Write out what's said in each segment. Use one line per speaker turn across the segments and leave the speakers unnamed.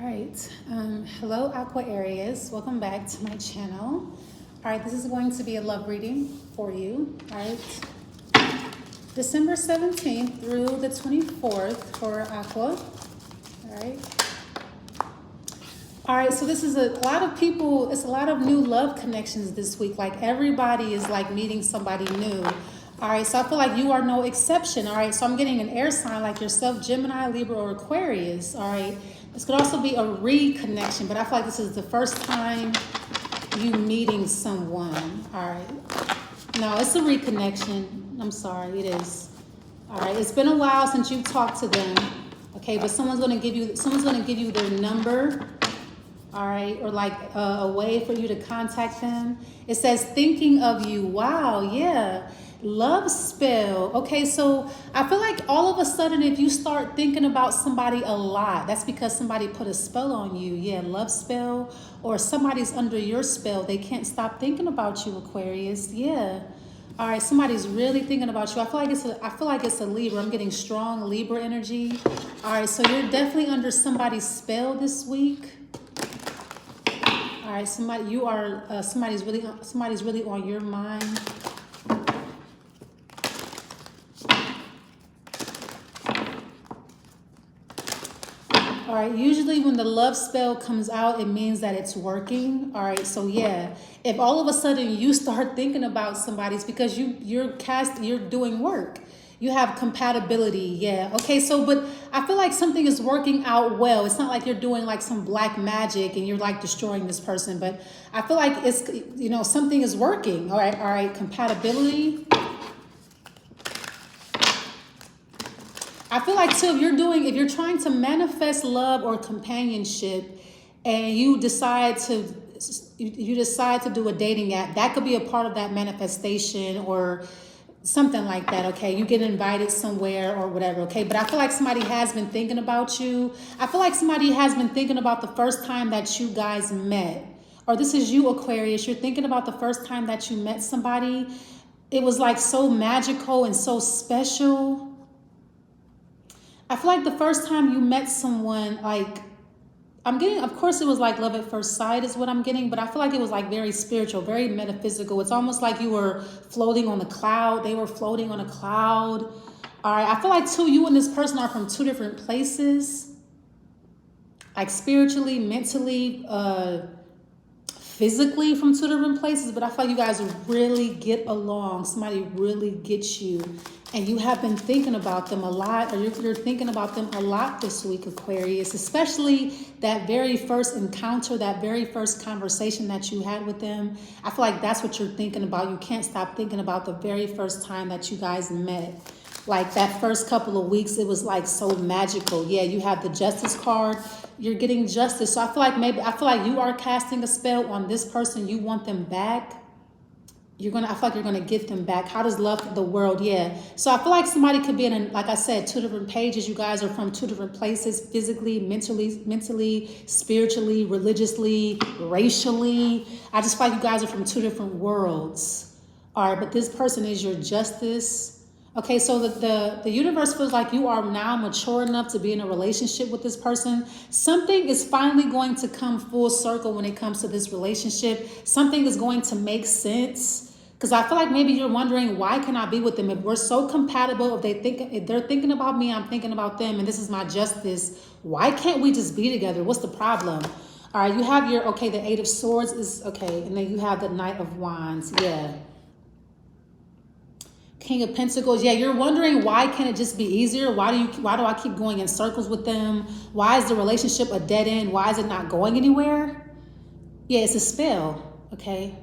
right. Hello, Aquarius. Welcome back to my channel. All right, this is going to be a love reading for you. All right. December 17th through the 24th for Aqua. All right. All right, so this is a lot of people, it's a lot of new love connections this week. Like everybody is like meeting somebody new. All right, so I feel like you are no exception. All right, so I'm getting an air sign like yourself, Gemini, Libra, or Aquarius. All right, this could also be a reconnection, but I feel like this is the first time you meeting someone. All right, no, it's a reconnection. I'm sorry, it is. All right, it's been a while since you talked to them. Okay, but someone's gonna give you their number. All right, or like a way for you to contact them. It says thinking of you. Wow, yeah. Love spell. Okay, so I feel like all of a sudden if you start thinking about somebody a lot, that's because somebody put a spell on you. Yeah, love spell, or somebody's under your spell. They can't stop thinking about you, Aquarius. Yeah. All right, somebody's really thinking about you. I feel like it's a Libra. I'm getting strong Libra energy. All right, so you're definitely under somebody's spell this week. All right, somebody's really on your mind. All right, usually when the love spell comes out, it means that it's working. All right, so yeah, if all of a sudden you start thinking about somebody, it's because you're doing work. You have compatibility, yeah. Okay, so but I feel like something is working out well. It's not like you're doing like some black magic and you're like destroying this person, but I feel like it's, something is working. All right, compatibility. I feel like too, if you're trying to manifest love or companionship and you decide to do a dating app, that could be a part of that manifestation or something like that, okay? You get invited somewhere or whatever, okay? But I feel like somebody has been thinking about you. I feel like somebody has been thinking about the first time that you guys met. Or this is you, Aquarius. You're thinking about the first time that you met somebody. It was like so magical and so special. I feel like the first time you met someone, like, I'm getting, of course it was like love at first sight is what I'm getting, but I feel like it was like very spiritual, very metaphysical. It's almost like you were floating on a cloud. They were floating on a cloud. All right, I feel like too, you and this person are from two different places, like spiritually, mentally, physically from two different places, but I feel like you guys really get along. Somebody really gets you. And you have been thinking about them a lot, or you're thinking about them a lot this week, Aquarius, especially that very first encounter, that very first conversation that you had with them. I feel like that's what you're thinking about. You can't stop thinking about the very first time that you guys met. Like that first couple of weeks, it was like so magical. Yeah, you have the Justice card. You're getting justice. So I feel like you are casting a spell on this person. You want them back. I feel like you're gonna get them back. How does love the world? Yeah. So I feel like somebody could be in, like I said, two different pages. You guys are from two different places, physically, mentally, spiritually, religiously, racially. I just feel like you guys are from two different worlds. All right, but this person is your justice. Okay, so the universe feels like you are now mature enough to be in a relationship with this person. Something is finally going to come full circle when it comes to this relationship. Something is going to make sense. Because I feel like maybe you're wondering, why can I be with them? If we're so compatible, if they're thinking about me, I'm thinking about them, and this is my justice, why can't we just be together? What's the problem? All right, you have the Eight of Swords is, okay, and then you have the Knight of Wands, yeah. King of Pentacles, yeah, you're wondering, why can't it just be easier? Why do I keep going in circles with them? Why is the relationship a dead end? Why is it not going anywhere? Yeah, it's a spell, okay?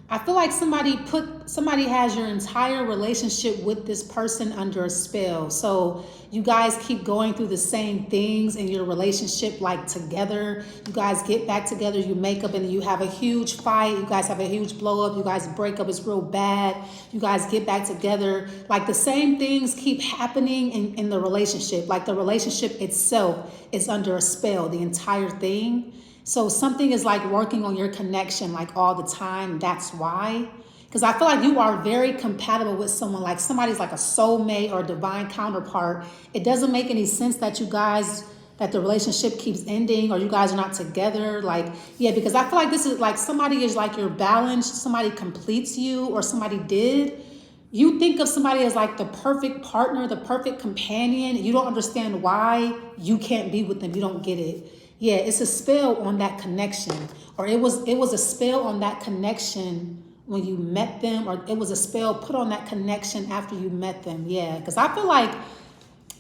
I feel like somebody has your entire relationship with this person under a spell. So you guys keep going through the same things in your relationship, like together. You guys get back together, you make up, and you have a huge fight. You guys have a huge blow up. You guys break up. It's real bad. You guys get back together. Like the same things keep happening in the relationship. Like the relationship itself is under a spell, the entire thing. So something is like working on your connection like all the time. That's why. Because I feel like you are very compatible with someone, like somebody's like a soulmate or a divine counterpart. It doesn't make any sense that that the relationship keeps ending or you guys are not together. Like, yeah, because I feel like this is like somebody is like your balance, somebody completes you or somebody did. You think of somebody as like the perfect partner, the perfect companion. You don't understand why you can't be with them. You don't get it. Yeah, it's a spell on that connection. Or it was a spell on that connection when you met them, or it was a spell put on that connection after you met them. Yeah, because I feel like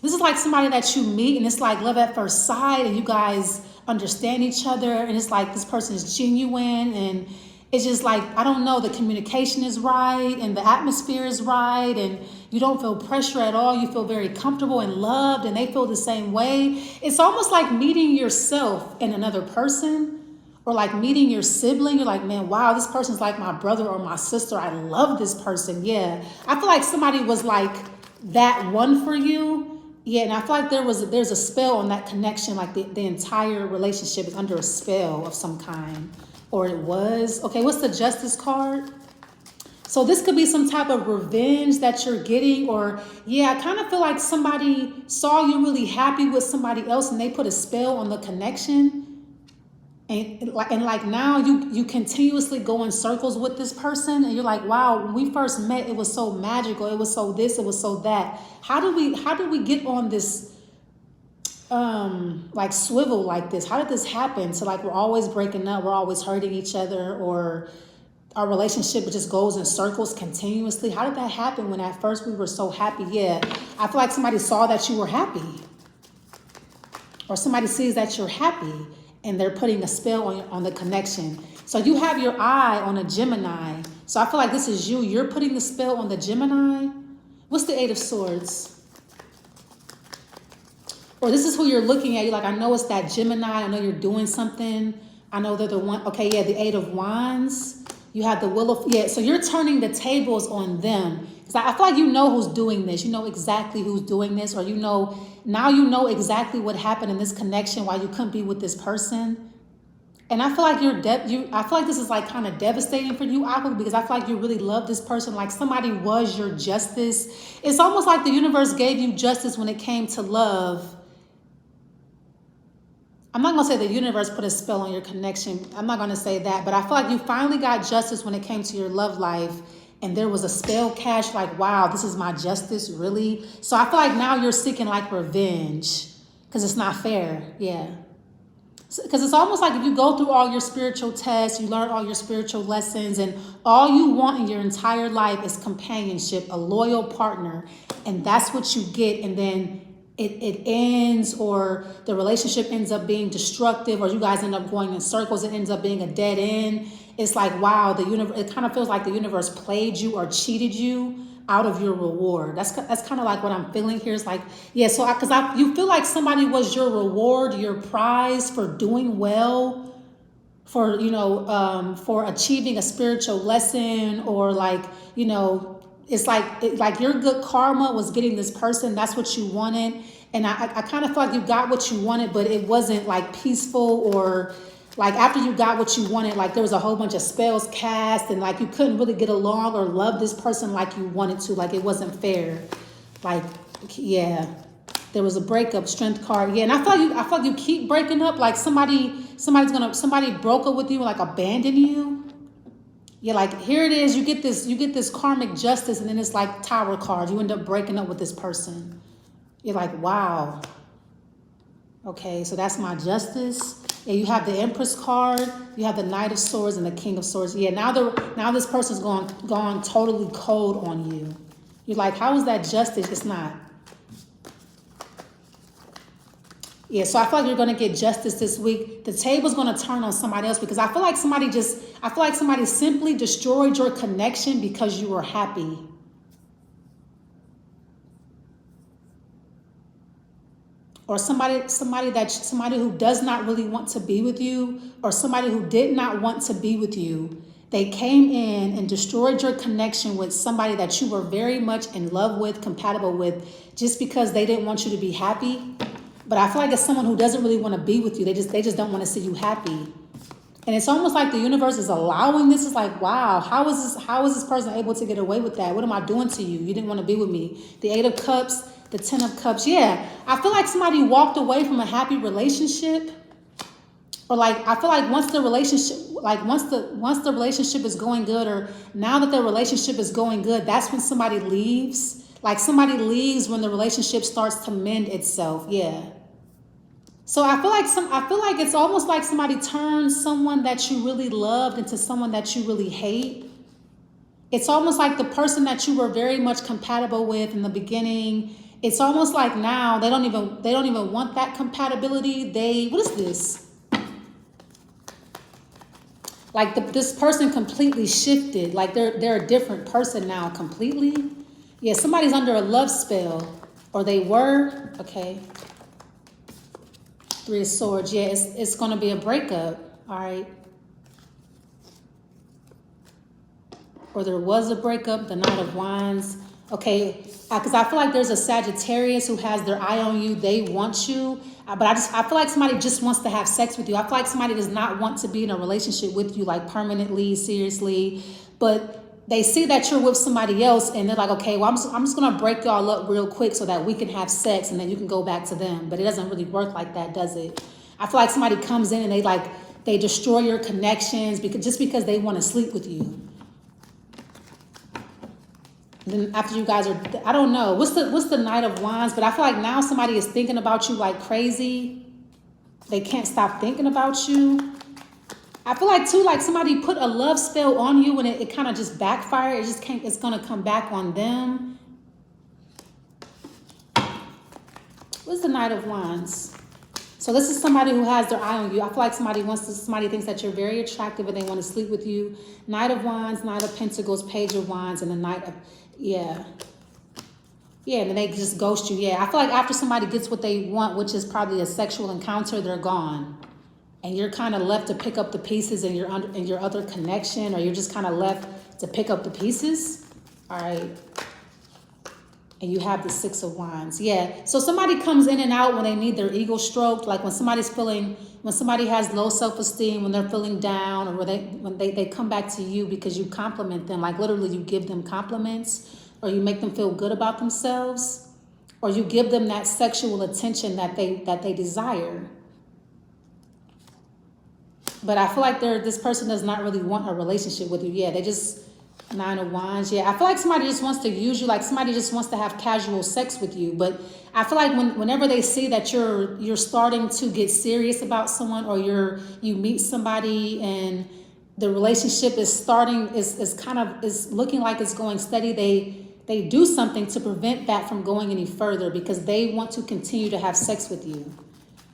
this is like somebody that you meet and it's like love at first sight and you guys understand each other and it's like this person is genuine and it's just like, I don't know, the communication is right and the atmosphere is right and you don't feel pressure at all. You feel very comfortable and loved and they feel the same way. It's almost like meeting yourself in another person. Or like meeting your sibling, you're like, man, wow, this person's like my brother or my sister. I love this person. Yeah. I feel like somebody was like that one for you. Yeah. And I feel like there's a spell on that connection. Like the entire relationship is under a spell of some kind. Or it was. Okay, what's the Justice card? So this could be some type of revenge that you're getting. Or yeah, I kind of feel like somebody saw you really happy with somebody else and they put a spell on the connection. And like now you continuously go in circles with this person and you're like, wow, when we first met, it was so magical. It was so this, it was so that. How do we get on this like swivel like this? How did this happen? So like we're always breaking up, we're always hurting each other, or our relationship just goes in circles continuously. How did that happen when at first we were so happy? Yeah, I feel like somebody saw that you were happy. Or somebody sees that you're happy. And they're putting a spell on the connection. So you have your eye on a Gemini. So I feel like this is you. You're putting the spell on the Gemini. What's the Eight of Swords? Or this is who you're looking at. You're like, I know it's that Gemini. I know you're doing something. I know they're the one. Okay, yeah, the Eight of Wands. You have the Wheel of... Yeah, so you're turning the tables on them. Because I feel like you know who's doing this. You know exactly who's doing this. Or you know... Now you know exactly what happened in this connection, why you couldn't be with this person. And I feel like I feel like this is like kind of devastating for you, Aqua, because I feel like you really love this person. Like somebody was your justice. It's almost like the universe gave you justice when it came to love. I'm not going to say the universe put a spell on your connection. I'm not going to say that, but I feel like you finally got justice when it came to your love life. And there was a spell cast, like, wow, this is my justice, really? So I feel like now you're seeking like revenge because it's not fair. Yeah. Because it's almost like if you go through all your spiritual tests, you learn all your spiritual lessons, and all you want in your entire life is companionship, a loyal partner. And that's what you get. And then it ends, or the relationship ends up being destructive, or you guys end up going in circles. It ends up being a dead end. It's like, wow, the universe, it kind of feels like the universe played you or cheated you out of your reward. That's kind of like what I'm feeling here. It's like, yeah, so you feel like somebody was your reward, your prize for doing well, for, for achieving a spiritual lesson, or like, it's like your good karma was getting this person. That's what you wanted. And I kind of feel like you got what you wanted, but it wasn't like peaceful, or like after you got what you wanted, like there was a whole bunch of spells cast and like you couldn't really get along or love this person like you wanted to. Like it wasn't fair. Like, yeah, there was a breakup, Strength card. Yeah, and I feel like you keep breaking up. Like somebody broke up with you, like abandoned you. Yeah, like here it is. You get this karmic justice, and then it's like Tower card. You end up breaking up with this person. You're like, wow. Okay, so that's my justice. Yeah, you have the Empress card. You have the Knight of Swords and the King of Swords. Yeah, now this person's gone totally cold on you. You're like, how is that justice? It's not. Yeah, so I feel like you're going to get justice this week. The table's going to turn on somebody else, because I feel like somebody simply destroyed your connection because you were happy. Or somebody who does not really want to be with you, or somebody who did not want to be with you. They came in and destroyed your connection with somebody that you were very much in love with, compatible with, just because they didn't want you to be happy. But I feel like it's someone who doesn't really want to be with you. They just don't want to see you happy. And it's almost like the universe is allowing this. It's like, wow, how is this person able to get away with that? What am I doing to you? You didn't want to be with me. The 8 of Cups, the 10 of Cups. Yeah, I feel like somebody walked away from a happy relationship. Or like, I feel like once the relationship is going good, or now that the relationship is going good, that's when somebody leaves. Like somebody leaves when the relationship starts to mend itself. Yeah. So I feel like it's almost like somebody turns someone that you really loved into someone that you really hate. It's almost like the person that you were very much compatible with in the beginning. It's almost like now they don't even want that compatibility. What is this? Like this person completely shifted. Like they're a different person now completely. Yeah, somebody's under a love spell, or they were. Okay. 3 of Swords. Yeah, it's going to be a breakup. All right. Or there was a breakup. The Knight of Wands. Okay, because I feel like there's a Sagittarius who has their eye on you. They want you. But I feel like somebody just wants to have sex with you. I feel like somebody does not want to be in a relationship with you, like permanently, seriously. But they see that you're with somebody else and they're like, okay, well, I'm just going to break y'all up real quick so that we can have sex and then you can go back to them. But it doesn't really work like that, does it? I feel like somebody comes in and they destroy your connections because they want to sleep with you. Then after you guys are, I don't know, what's the Knight of Wands? But I feel like now somebody is thinking about you like crazy. They can't stop thinking about you. I feel like too, like somebody put a love spell on you and it kind of just backfired. It's gonna come back on them. What's the Knight of Wands? So this is somebody who has their eye on you. I feel like somebody thinks that you're very attractive and they want to sleep with you. Knight of Wands, Knight of Pentacles, Page of Wands, and the Knight of, yeah. Yeah, and then they just ghost you. Yeah, I feel like after somebody gets what they want, which is probably a sexual encounter, they're gone. And you're kind of left to pick up the pieces in your other connection, or you're just kind of left to pick up the pieces. All right. And you have the 6 of Wands. Yeah. So somebody comes in and out when they need their ego stroked. Like when somebody has low self-esteem, when they're feeling down, or when they come back to you because you compliment them. Like literally you give them compliments, or you make them feel good about themselves, or you give them that sexual attention that they desire. But I feel like this person does not really want a relationship with you. Yeah, they just, 9 of Wands. Yeah, I feel like somebody just wants to use you. Like somebody just wants to have casual sex with you. But I feel like whenever they see that you're starting to get serious about someone, or you meet somebody and the relationship is looking like it's going steady, they do something to prevent that from going any further because they want to continue to have sex with you.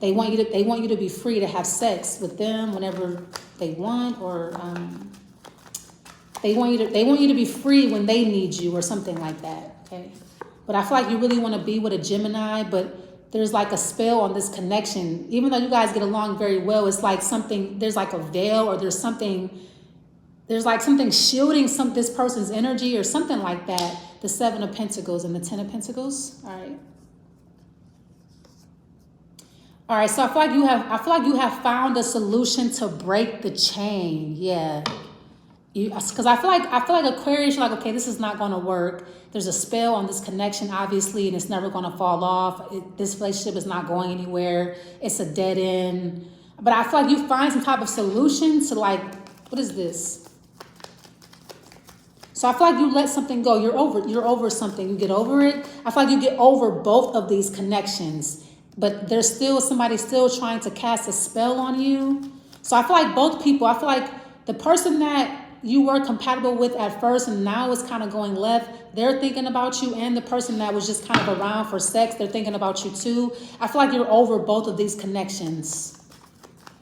They want you to be free to have sex with them whenever they want, or they want you to be free when they need you, or something like that. Okay, but I feel like you really want to be with a Gemini, but there's like a spell on this connection. Even though you guys get along very well, it's like there's like a veil, or there's like something shielding this person's energy, or something like that. The 7 of Pentacles and the 10 of Pentacles. All right. All right, so I feel like you have found a solution to break the chain. Yeah. Because I feel like Aquarius, you're like, okay, this is not going to work. There's a spell on this connection, obviously, and it's never going to fall off. This relationship is not going anywhere. It's a dead end. But I feel like you find some type of solution to, like, what is this? So I feel like you let something go. You're over something. You get over it. I feel like you get over both of these connections. But there's still somebody trying to cast a spell on you. So I feel like both people, I feel like the person that you were compatible with at first and now is kind of going left, they're thinking about you, and the person that was just kind of around for sex, they're thinking about you too. I feel like you're over both of these connections.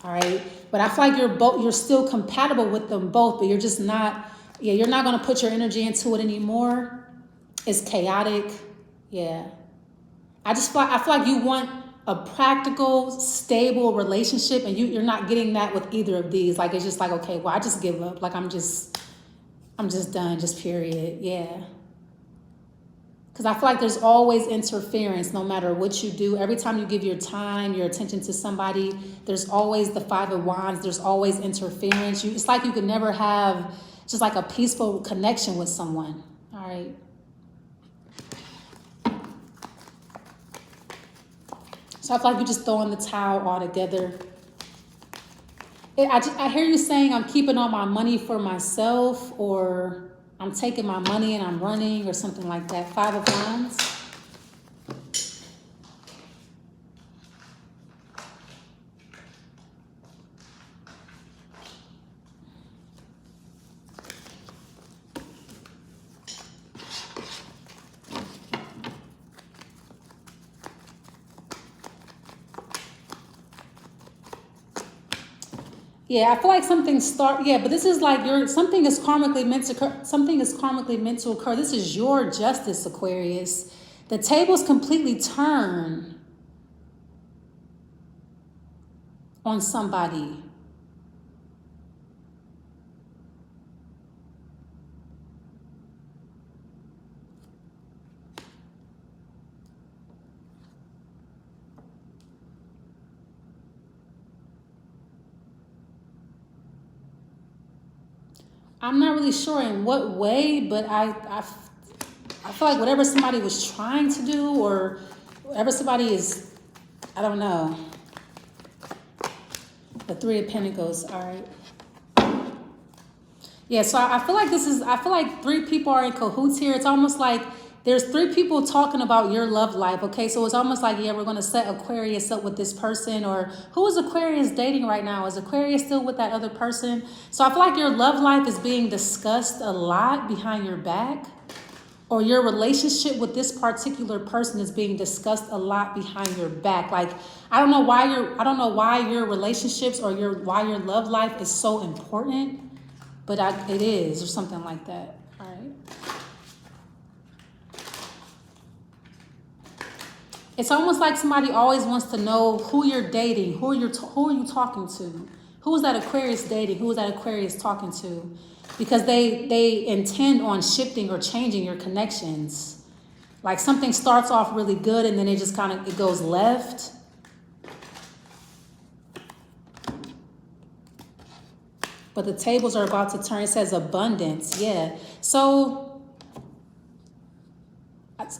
All right. But I feel like you're still compatible with them both, but you're just not, you're not going to put your energy into it anymore. It's chaotic. Yeah. I feel like you want a practical, stable relationship, and you're not getting that with either of these. Like, it's just like, okay, well, I just give up. Like, I'm just done, just period. Yeah. Because I feel like there's always interference no matter what you do. Every time you give your time, your attention to somebody, there's always the Five of Wands. There's always interference. It's like you could never have just like a peaceful connection with someone. All right. So I feel like you're just throwing the towel all together. I hear you saying I'm keeping all my money for myself, or I'm taking my money and I'm running, or something like that. Five of Wands. Yeah, I feel like something but this is like something is karmically meant to occur. Something is karmically meant to occur. This is your justice, Aquarius. The tables completely turn on somebody. I'm not really sure in what way, but I feel like whatever somebody was trying to do, or whatever somebody is, I don't know. The Three of Pentacles, all right. Yeah, so I feel like I feel like three people are in cahoots here. It's almost like there's three people talking about your love life, okay? So it's almost like, yeah, we're going to set Aquarius up with this person, or who is Aquarius dating right now? Is Aquarius still with that other person? So I feel like your love life is being discussed a lot behind your back, or your relationship with this particular person is being discussed a lot behind your back. Like, I don't know why your relationships or why your love life is so important, but it is, or something like that, all right? It's almost like somebody always wants to know who you're dating, who are you talking to? Who is that Aquarius dating? Who is that Aquarius talking to? Because they intend on shifting or changing your connections. Like something starts off really good and then it just it goes left. But the tables are about to turn. It says abundance, yeah. So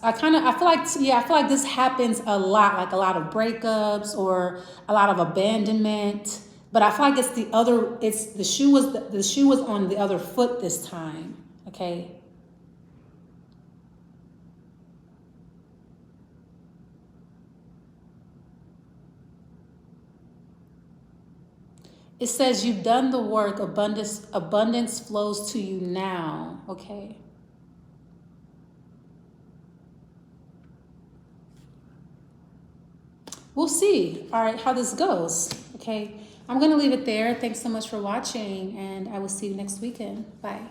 I feel like this happens a lot, like a lot of breakups or a lot of abandonment. But I feel like the shoe was on the other foot this time, okay? It says you've done the work, abundance flows to you now, okay? We'll see, all right, how this goes, okay? I'm going to leave it there. Thanks so much for watching, and I will see you next weekend. Bye.